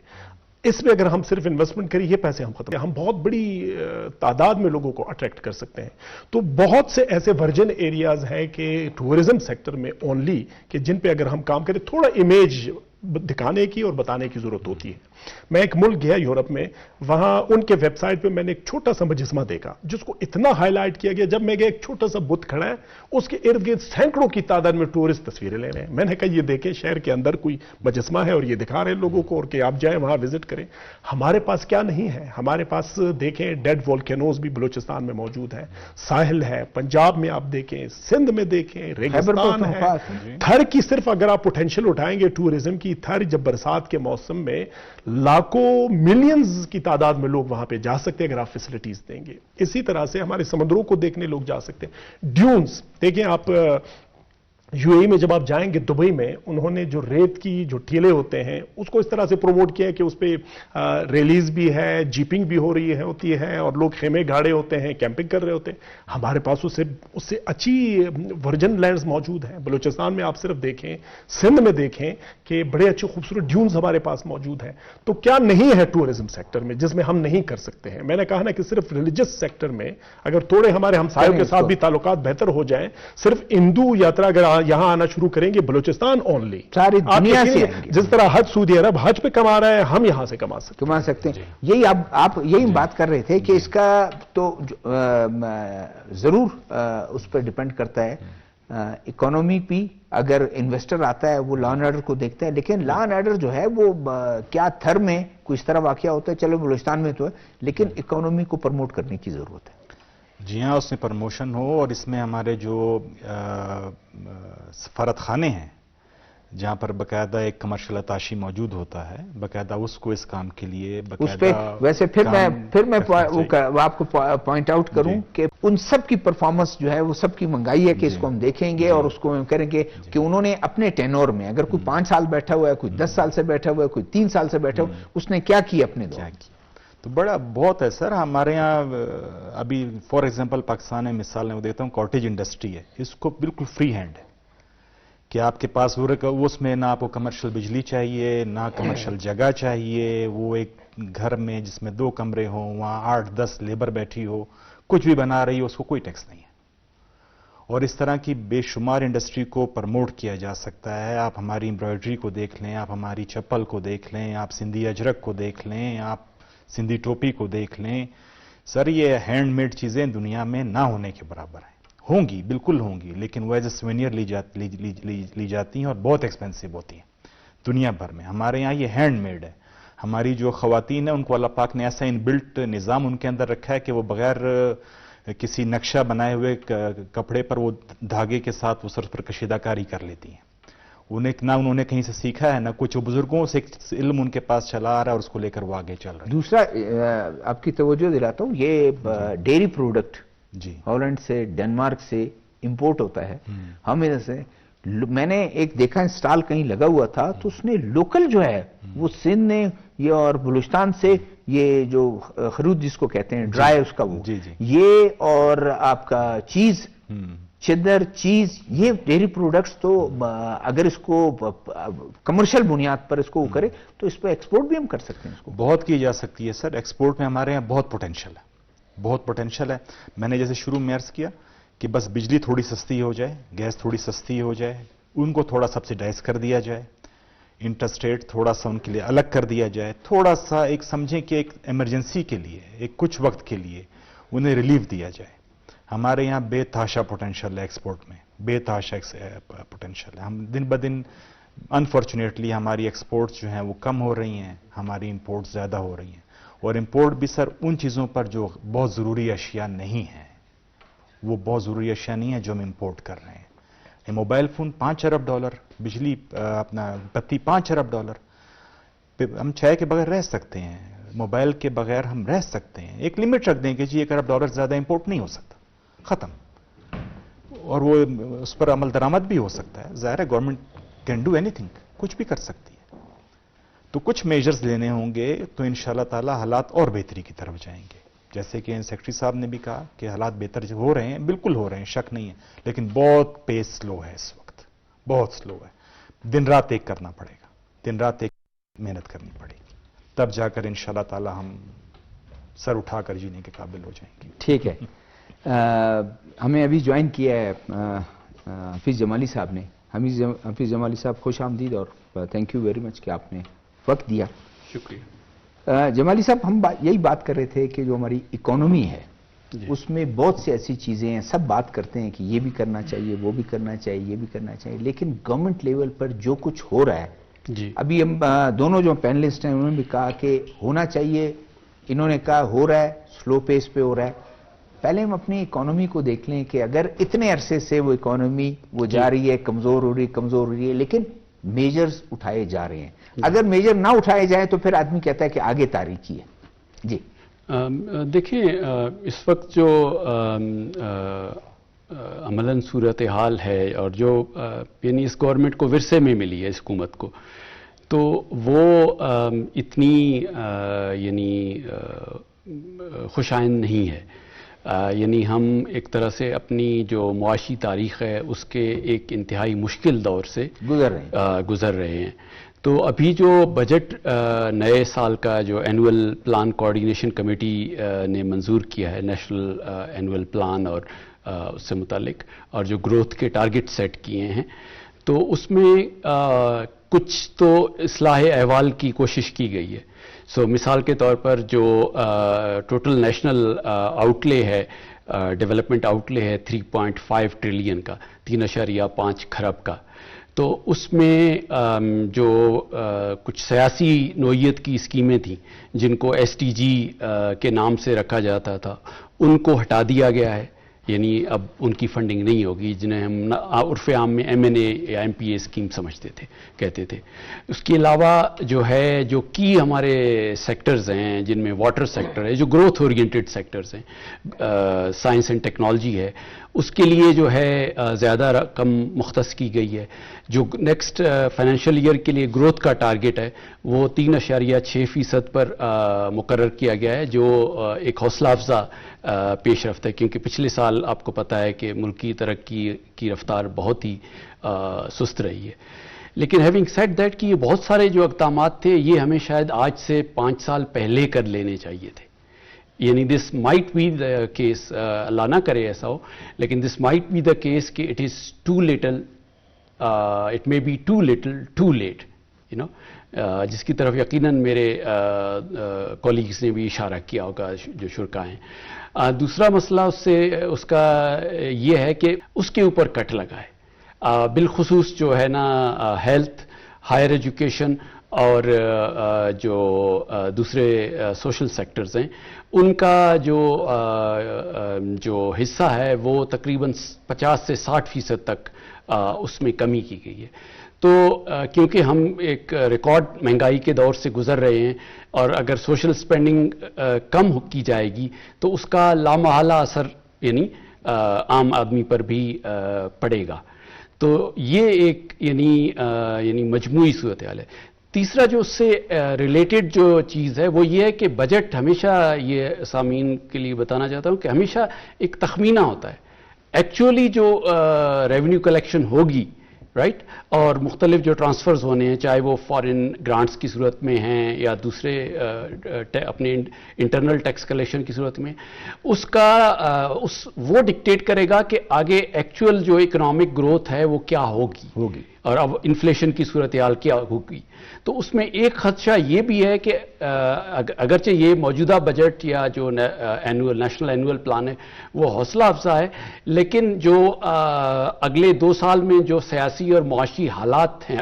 اس میں اگر ہم صرف انویسٹمنٹ کریں, یہ پیسے ہم ختم, ہم بہت بڑی تعداد میں لوگوں کو اٹریکٹ کر سکتے ہیں. تو بہت سے ایسے ورجن ایریاز ہیں کہ ٹورزم سیکٹر میں اونلی, کہ جن پہ اگر ہم کام کریں تھوڑا امیج دکھانے کی اور بتانے کی ضرورت ہوتی ہے. میں ایک ملک گیا یورپ میں, وہاں ان کے ویب سائٹ پہ میں نے ایک چھوٹا سا مجسمہ دیکھا جس کو اتنا ہائی لائٹ کیا گیا. جب میں گیا, ایک چھوٹا سا بت کھڑا ہے, اس کے ارد گرد سینکڑوں کی تعداد میں ٹورسٹ تصویریں لے رہے ہیں. میں نے کہا یہ دیکھیں, شہر کے اندر کوئی مجسمہ ہے اور یہ دکھا رہے ہیں لوگوں کو, اور کہ آپ جائیں وہاں وزٹ کریں. ہمارے پاس کیا نہیں ہے؟ ہمارے پاس دیکھیں ڈیڈ والکینوز بھی بلوچستان میں موجود ہے, ساحل ہے, پنجاب میں آپ دیکھیں, سندھ میں دیکھیں, ریگستان ہے. تھر کی صرف اگر آپ پوٹینشیل اٹھائیں گے ٹورزم کی, تھر جب برسات کے موسم میں لاکھوں ملینز کی تعداد میں لوگ وہاں پہ جا سکتے ہیں اگر آپ فیسلٹیز دیں گے. اسی طرح سے ہمارے سمندروں کو دیکھنے لوگ جا سکتے ہیں. ڈیونز دیکھیں آپ, یو اے ای میں جب آپ جائیں گے دبئی میں, انہوں نے جو ریت کی جو ٹیلے ہوتے ہیں اس کو اس طرح سے پروموٹ کیا ہے کہ اس پہ ریلیز بھی ہے, جیپنگ بھی ہو رہی ہے ہوتی ہے, اور لوگ خیمے گاڑے ہوتے ہیں, کیمپنگ کر رہے ہوتے ہیں. ہمارے پاس اس سے اچھی ورجن لینڈز موجود ہیں. بلوچستان میں آپ صرف دیکھیں, سندھ میں دیکھیں کہ بڑے اچھے خوبصورت ڈیونز ہمارے پاس موجود ہیں. تو کیا نہیں ہے ٹورزم سیکٹر میں جس میں ہم نہیں کر سکتے ہیں؟ میں نے کہا نا کہ صرف ریلیجس سیکٹر میں اگر تھوڑے ہمارے ہمسایوں کے ساتھ بھی تعلقات بہتر ہو جائیں, صرف ہندو یاترا اگر یہاں آنا شروع کریں گے, بلوچستان اونلی, ساری دنیا سے آئیں گے. جس طرح حج سعودی عرب حج پہ کما رہا ہے, ہم یہاں سے کما سکتے ہیں. یہی آپ یہی بات کر رہے تھے کہ اس کا تو ضرور اس پر ڈیپینڈ کرتا ہے اکانومی بھی. اگر انویسٹر آتا ہے وہ لا اینڈ آرڈر کو دیکھتا ہے, لیکن لا اینڈ آرڈر جو ہے وہ کیا تھر میں کوئی اس طرح واقعہ ہوتا ہے, چلو بلوچستان میں تو ہے, لیکن اکانومی کو پروموٹ کرنے کی ضرورت ہے. جی ہاں, اس میں پروموشن ہو, اور اس میں ہمارے جو سفارت خانے ہیں جہاں پر باقاعدہ ایک کمرشل اتاشی موجود ہوتا ہے, باقاعدہ اس کو اس کام کے لیے اس پہ ویسے پھر میں آپ کو پوائنٹ آؤٹ کروں کہ ان سب کی پرفارمنس جو ہے وہ سب کی منگائی ہے کہ اس کو ہم دیکھیں گے اور اس کو ہم کریں گے کہ انہوں نے اپنے ٹینور میں, اگر کوئی 5 سال بیٹھا ہوا ہے, کوئی 10 سال سے بیٹھا ہوا ہے, کوئی 3 سال سے بیٹھا ہوا ہے, اس نے کیا کیا اپنے دور میں. تو بڑا بہت ہے سر. ہمارے یہاں ابھی فار ایگزامپل پاکستان میں مثال میں دیتا ہوں, کاٹیج انڈسٹری ہے, اس کو بالکل فری ہینڈ ہے کہ آپ کے پاس اس میں نہ آپ کو کمرشل بجلی چاہیے, نہ کمرشل جگہ چاہیے. وہ ایک گھر میں جس میں 2 کمرے ہوں, وہاں 8-10 لیبر بیٹھی ہو, کچھ بھی بنا رہی ہو, اس کو کوئی ٹیکس نہیں ہے. اور اس طرح کی بے شمار انڈسٹری کو پروموٹ کیا جا سکتا ہے. آپ ہماری امبرائڈری کو دیکھ لیں, آپ ہماری چپل کو دیکھ لیں, آپ سندھی اجرک کو دیکھ لیں, آپ سندھی ٹوپی کو دیکھ لیں. سر یہ ہینڈ میڈ چیزیں دنیا میں نہ ہونے کے برابر ہیں. ہوں گی, بالکل ہوں گی, لیکن وہ ایز اے سوینئر لی جاتی ہیں اور بہت ایکسپینسو ہوتی ہیں دنیا بھر میں. ہمارے یہاں یہ ہینڈ میڈ ہے. ہماری جو خواتین ہیں ان کو اللہ پاک نے ایسا ان بلٹ نظام ان کے اندر رکھا ہے کہ وہ بغیر کسی نقشہ بنائے ہوئے کپڑے پر وہ دھاگے کے ساتھ وہ سر پر کشیدہ کاری کر لیتی ہیں. نہ انہوں نے کہیں سے سیکھا ہے، نہ کچھ بزرگوں سے علم ان کے پاس چلا آ رہا ہے اور اس کو لے کر وہ آگے چل رہے ہیں. دوسرا آپ کی توجہ دلاتا ہوں، یہ ڈیری پروڈکٹ جی ہالینڈ سے، ڈنمارک سے امپورٹ ہوتا ہے. ہم ادھر سے میں نے ایک دیکھا اسٹال کہیں لگا ہوا تھا تو اس نے لوکل جو ہے وہ سندھ نے یہ اور بلوچستان سے یہ جو خرود جس کو کہتے ہیں ڈرائی اس کا وہ یہ اور آپ کا چیز چدر چیز یہ ڈیری پروڈکٹس تو اگر اس کو کمرشل بنیاد پر اس کو کرے تو اس پہ ایکسپورٹ بھی ہم کر سکتے ہیں. اس کو بہت کی جا سکتی ہے سر. ایکسپورٹ میں ہمارے یہاں بہت پوٹینشیل ہے، بہت پوٹینشیل ہے. میں نے جیسے شروع میں عرض کیا کہ بس بجلی تھوڑی سستی ہو جائے، گیس تھوڑی سستی ہو جائے، ان کو تھوڑا سبسیڈائز کر دیا جائے، انٹرسٹ ریٹ تھوڑا سا ان کے لیے الگ کر دیا جائے، تھوڑا سا ایک سمجھیں کہ ایک ایمرجنسی کے لیے ایک کچھ وقت کے لیے انہیں ریلیف دیا جائے. ہمارے یہاں بے تحاشا پوٹینشیل ہے ایکسپورٹ میں، بے تحاشا پوٹینشیل ہے. ہم دن بدن انفارچونیٹلی ہماری ایکسپورٹس جو ہیں وہ کم ہو رہی ہیں، ہماری امپورٹس زیادہ ہو رہی ہیں. اور امپورٹ بھی سر ان چیزوں پر جو بہت ضروری اشیاء نہیں ہیں، وہ بہت ضروری اشیاء نہیں ہیں جو ہم امپورٹ کر رہے ہیں. موبائل فون $5 ارب، بجلی اپنا بتی $5 ارب. ہم چائے کے بغیر رہ سکتے ہیں، موبائل کے بغیر ہم رہ سکتے ہیں. ایک لمٹ رکھ دیں کہ جی $1 ارب زیادہ امپورٹ نہیں ہو سکتا، ختم. اور وہ اس پر عمل درآمد بھی ہو سکتا ہے. ظاہر ہے government can do any thing, کچھ بھی کر سکتی ہے. تو کچھ میجرز لینے ہوں گے تو انشاءاللہ تعالی حالات اور بہتری کی طرف جائیں گے. جیسے کہ سیکرٹری صاحب نے بھی کہا کہ حالات بہتر ہو رہے ہیں، بالکل ہو رہے ہیں، شک نہیں ہے، لیکن بہت پیس سلو ہے اس وقت، بہت سلو ہے. دن رات ایک کرنا پڑے گا، دن رات ایک محنت کرنی پڑے گی، تب جا کر انشاءاللہ تعالی ہم سر اٹھا کر جینے کے قابل ہو جائیں گے. ٹھیک ہے. ہمیں ابھی جوائن کیا ہے حفیظ جمالی صاحب نے. حفیظ جمالی صاحب خوش آمدید اور تھینک یو ویری مچ کہ آپ نے وقت دیا. شکریہ. جمالی صاحب ہم یہی بات کر رہے تھے کہ جو ہماری اکانومی ہے اس میں بہت سی ایسی چیزیں ہیں، سب بات کرتے ہیں کہ یہ بھی کرنا چاہیے، وہ بھی کرنا چاہیے، یہ بھی کرنا چاہیے، لیکن گورنمنٹ لیول پر جو کچھ ہو رہا ہے ابھی ہم دونوں جو پینلسٹ ہیں انہوں نے بھی کہا کہ ہونا چاہیے، انہوں نے کہا ہو رہا ہے، سلو پیس پہ ہو رہا ہے. پہلے ہم اپنی اکانومی کو دیکھ لیں کہ اگر اتنے عرصے سے وہ اکانومی وہ جا رہی ہے، کمزور ہو رہی ہے، لیکن میجرز اٹھائے جا رہے ہیں. اگر میجر نہ اٹھائے جائیں تو پھر آدمی کہتا ہے کہ آگے تاریخی ہے. جی دیکھیں اس وقت جو عملاً صورتحال ہے اور جو یعنی اس گورنمنٹ کو ورثے میں ملی ہے اس حکومت کو، تو وہ اتنی یعنی خوشائند نہیں ہے. یعنی ہم ایک طرح سے اپنی جو معاشی تاریخ ہے اس کے ایک انتہائی مشکل دور سے گزر رہے ہیں. تو ابھی جو بجٹ نئے سال کا جو اینول پلان کوآرڈینیشن کمیٹی نے منظور کیا ہے، نیشنل اینول پلان اور اس سے متعلق، اور جو گروتھ کے ٹارگٹ سیٹ کیے ہیں، تو اس میں کچھ تو اصلاح احوال کی کوشش کی گئی ہے. مثال کے طور پر جو ٹوٹل نیشنل آؤٹ لے ہے، ڈیولپمنٹ آؤٹ لے ہے 3.5 ٹریلین کا، 3.5 کھرب کا. تو اس میں جو کچھ سیاسی نوعیت کی اسکیمیں تھیں جن کو SDG کے نام سے رکھا جاتا تھا، ان کو ہٹا دیا گیا ہے. یعنی اب ان کی فنڈنگ نہیں ہوگی، جنہیں ہم عرف عام میں MNA یا MPA اسکیم سمجھتے تھے، کہتے تھے. اس کے علاوہ جو ہے جو کی ہمارے سیکٹرز ہیں جن میں واٹر سیکٹر ہے، جو گروتھ اورینٹڈ سیکٹرز ہیں، سائنس اینڈ ٹیکنالوجی ہے، اس کے لیے جو ہے زیادہ رقم مختص کی گئی ہے. جو نیکسٹ فائنینشیل ایئر کے لیے گروتھ کا ٹارگٹ ہے وہ 3.6% پر مقرر کیا گیا ہے، جو ایک حوصلہ افزا پیش رفت ہے، کیونکہ پچھلے سال آپ کو پتہ ہے کہ ملکی ترقی کی رفتار بہت ہی سست رہی ہے. لیکن ہیونگ سیڈ دیٹ کہ یہ بہت سارے جو اقدامات تھے یہ ہمیں شاید آج سے 5 سال پہلے کر لینے چاہیے تھے. یعنی this might be the case, اللہ نہ کرے ایسا ہو، لیکن this might be the case کہ it is too little, it may be too little too late, جس کی طرف یقیناً میرے کولیگز نے بھی اشارہ کیا ہوگا جو شرکا ہیں. دوسرا مسئلہ اس کا یہ ہے کہ اس کے اوپر کٹ لگا ہے، بالخصوص جو ہے نا ہیلتھ، ہائر ایجوکیشن اور جو دوسرے سوشل سیکٹرز ہیں ان کا جو حصہ ہے وہ تقریباً 50 سے 60% تک اس میں کمی کی گئی ہے. تو کیونکہ ہم ایک ریکارڈ مہنگائی کے دور سے گزر رہے ہیں اور اگر سوشل سپینڈنگ کم کی جائے گی تو اس کا لامحالہ اثر یعنی عام آدمی پر بھی پڑے گا. تو یہ ایک یعنی مجموعی صورتحال ہے. تیسرا جو اس سے ریلیٹڈ جو چیز ہے وہ یہ ہے کہ بجٹ ہمیشہ، یہ سامعین کے لیے بتانا چاہتا ہوں کہ ہمیشہ ایک تخمینہ ہوتا ہے. ایکچولی جو ریونیو کلیکشن ہوگی رائٹ اور مختلف جو ٹرانسفرز ہونے ہیں چاہے وہ فارن گرانٹس کی صورت میں ہیں یا دوسرے اپنے انٹرنل ٹیکس کلیکشن کی صورت میں، اس کا وہ ڈکٹیٹ کرے گا کہ آگے ایکچوئل جو اکنامک گروتھ ہے وہ کیا ہوگی اور اب انفلیشن کی صورتحال کیا ہوگی. تو اس میں ایک خدشہ یہ بھی ہے کہ اگرچہ یہ موجودہ بجٹ یا جو نیشنل اینول پلان ہے وہ حوصلہ افزا ہے، لیکن جو اگلے 2 سال میں جو سیاسی اور معاشی حالات ہیں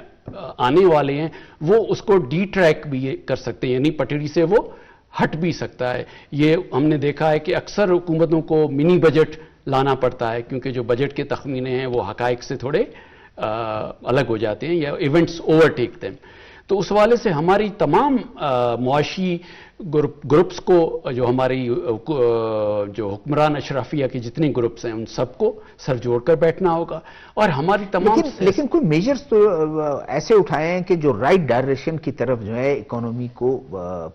آنے والے ہیں وہ اس کو ڈی ٹریک بھی کر سکتے ہیں، یعنی پٹڑی سے وہ ہٹ بھی سکتا ہے. یہ ہم نے دیکھا ہے کہ اکثر حکومتوں کو منی بجٹ لانا پڑتا ہے کیونکہ جو بجٹ کے تخمینے ہیں وہ حقائق سے تھوڑے الگ ہو جاتے ہیں یا ایونٹس اوورٹیک دیم. تو اس حوالے سے ہماری تمام معاشی گروپس کو جو ہماری جو حکمران اشرافیہ کے جتنے گروپس ہیں ان سب کو سر جوڑ کر بیٹھنا ہوگا اور ہماری تمام لیکن کوئی میجرز تو ایسے اٹھائے ہیں کہ جو رائٹ ڈائریکشن کی طرف جو ہے اکانومی کو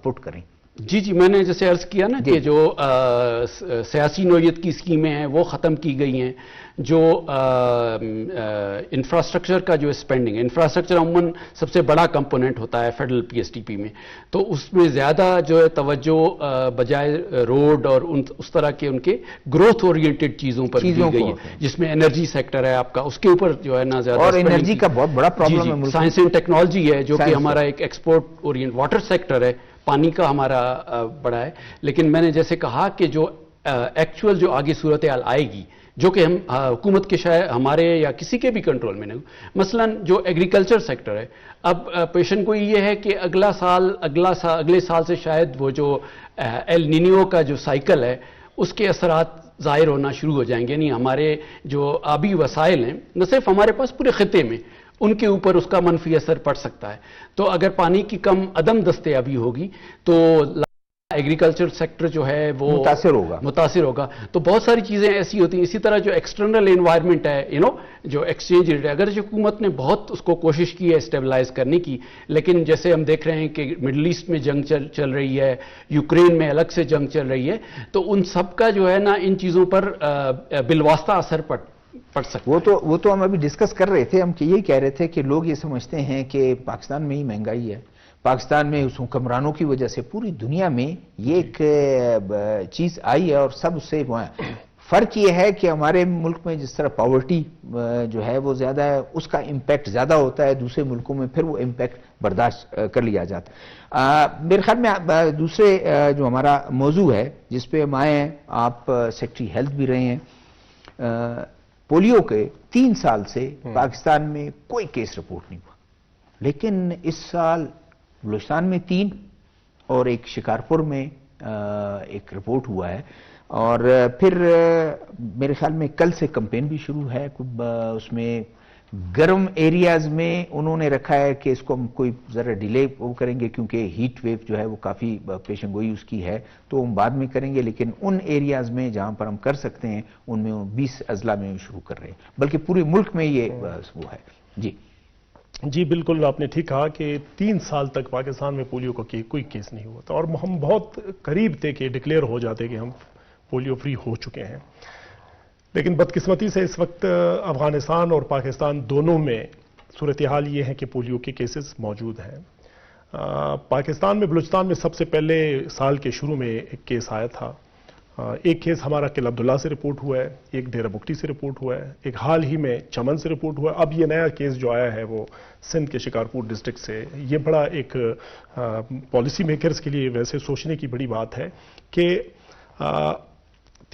پٹ کریں. جی میں نے جیسے عرض کیا نا کہ جو سیاسی نوعیت کی اسکیمیں ہیں وہ ختم کی گئی ہیں. جو انفراسٹرکچر کا جو اسپینڈنگ، انفراسٹرکچر عموماً سب سے بڑا کمپوننٹ ہوتا ہے federal P S T P میں، تو اس میں زیادہ جو ہے توجہ بجائے روڈ اور اس طرح کے ان کے گروتھ اورینٹڈ چیزوں پر دی گئی ہے، جس میں انرجی سیکٹر ہے آپ کا، اس کے اوپر جو ہے نا زیادہ اور انرجی کا بہت بڑا پرابلم ہے. سائنس اینڈ ٹیکنالوجی ہے جو کہ ہمارا ایک ایکسپورٹ اورینٹ، واٹر سیکٹر ہے، پانی کا ہمارا بڑا ہے. لیکن میں نے جیسے کہا کہ جو ایکچوئل جو آگے صورتحال آئے گی جو کہ ہم حکومت کے شاید ہمارے یا کسی کے بھی کنٹرول میں نہیں، مثلا جو ایگریکلچر سیکٹر ہے، اب پیشن گوئی یہ ہے کہ اگلے سال سے شاید وہ جو ایل نینیو کا جو سائیکل ہے اس کے اثرات ظاہر ہونا شروع ہو جائیں گے. یعنی ہمارے جو آبی وسائل ہیں نہ صرف ہمارے پاس پورے خطے میں، ان کے اوپر اس کا منفی اثر پڑ سکتا ہے. تو اگر پانی کی عدم دستیابی ہوگی تو ایگریکلچر سیکٹر جو ہے وہ متاثر ہوگا. تو بہت ساری چیزیں ایسی ہوتی ہیں. اسی طرح جو ایکسٹرنل انوائرمنٹ ہے جو ایکسچینج ریٹ ہے، اگر حکومت نے بہت اس کو کوشش کی ہے اسٹیبلائز کرنے کی، لیکن جیسے ہم دیکھ رہے ہیں کہ مڈل ایسٹ میں جنگ چل رہی ہے، یوکرین میں الگ سے جنگ چل رہی ہے، تو ان سب کا جو ہے نا ان چیزوں پر بالواسطہ اثر پڑ سکتا ہے. وہ تو ہم ابھی ڈسکس کر رہے تھے. ہم یہی کہہ رہے تھے کہ لوگ یہ سمجھتے ہیں کہ پاکستان میں ہی مہنگائی ہے، پاکستان میں اس حکمرانوں کی وجہ سے پوری دنیا میں یہ ایک چیز آئی ہے اور سب اس سے فرق یہ ہے کہ ہمارے ملک میں جس طرح پاورٹی جو ہے وہ زیادہ ہے، اس کا امپیکٹ زیادہ ہوتا ہے. دوسرے ملکوں میں پھر وہ امپیکٹ برداشت کر لیا جاتا ہے. میرے خیال میں دوسرے جو ہمارا موضوع ہے جس پہ ہم آئے ہیں، آپ سیکٹری ہیلتھ بھی رہے ہیں، پولیو کے 3 سال سے پاکستان میں کوئی کیس رپورٹ نہیں ہوا، لیکن اس سال بلوچستان میں 3 اور ایک شکارپور میں ایک رپورٹ ہوا ہے. اور پھر میرے خیال میں کل سے کمپین بھی شروع ہے. اس میں گرم ایریاز میں انہوں نے رکھا ہے کہ اس کو ہم کوئی ذرا ڈیلے کریں گے کیونکہ ہیٹ ویو جو ہے وہ کافی پیشن گوئی اس کی ہے، تو ہم بعد میں کریں گے. لیکن ان ایریاز میں جہاں پر ہم کر سکتے ہیں ان میں 20 اضلاع میں شروع کر رہے ہیں، بلکہ پورے ملک میں یہ وہ ہے. جی بالکل آپ نے ٹھیک کہا کہ 3 سال تک پاکستان میں پولیو کا کوئی کیس نہیں ہوا تھا اور ہم بہت قریب تھے کہ ڈکلیئر ہو جاتے کہ ہم پولیو فری ہو چکے ہیں. لیکن بدقسمتی سے اس وقت افغانستان اور پاکستان دونوں میں صورتحال یہ ہے کہ پولیو کے کیسز موجود ہیں. پاکستان میں بلوچستان میں سب سے پہلے سال کے شروع میں ایک کیس آیا تھا. ایک کیس ہمارا قلعہ عبداللہ سے رپورٹ ہوا ہے، ایک ڈیرہ بگٹی سے رپورٹ ہوا ہے، ایک حال ہی میں چمن سے رپورٹ ہوا ہے. اب یہ نیا کیس جو آیا ہے وہ سندھ کے شکارپور ڈسٹرکٹ سے. یہ بڑا ایک پالیسی میکرز کے لیے ویسے سوچنے کی بڑی بات ہے کہ